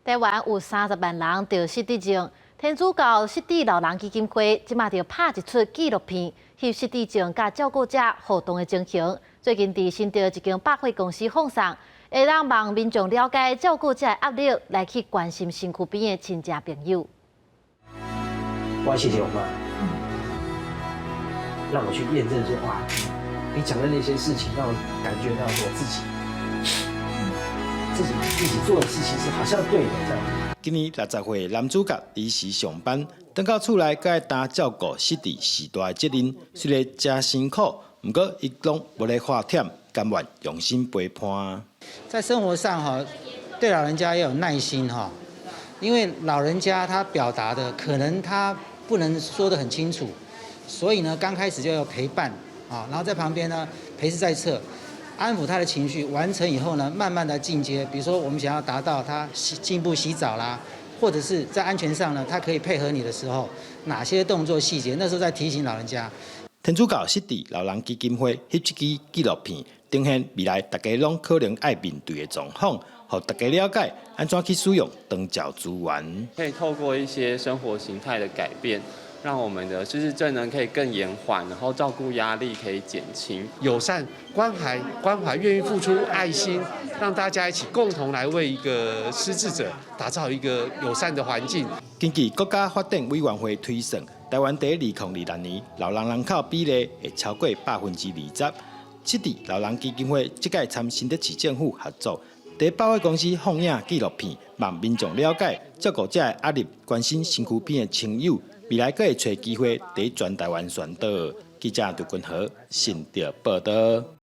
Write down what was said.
台湾有30万人得失智症，天主教失智老人基金会即马就拍一出纪录片，翕失智症甲照顾者互动的情形。最近伫新竹一间百货公司放送，会让让民众了解照顾者的压力，来去关心身躯边的亲戚朋友。我要谢谢我妈，让我去验证说，哇，你讲的那些事情，让我感觉到我自己做的事情是好像对的这样。今年60岁男主角离时上班，回到厝内，该担照顾失智时代的责任，虽然真辛苦，不过伊拢无咧花忝，甘愿用心陪伴。在生活上对老人家要有耐心因为老人家他表达的可能他不能说得很清楚，所以呢，刚开始就要陪伴然后在旁边呢陪侍在侧，安抚他的情绪，完成以后呢，慢慢的进阶。比如说我们想要达到他进步洗澡啦，或者是在安全上呢，他可以配合你的时候，哪些动作细节，那时候在提醒老人家。天主教失智老人基金会翕这支纪录片，呈现未来大家拢可能爱面对的状况，让大家了解安怎去使用长照资源。可以透过一些生活形态的改变，让我们的失智症能可以更延缓，然后照顾压力可以减轻。友善、关怀，愿意付出爱心，让大家一起共同来为一个失智者打造一个友善的环境。根据国家发展委员会推算，台湾在2026年老人人口比例会超过20%。失智老人基金会这届参新德市政府合作，在百货公司放映纪录片，让民众了解照顾者的压力，关心身躯边的亲友。未来阁会找机会在全台湾宣导。记者杜君豪，新竹报道。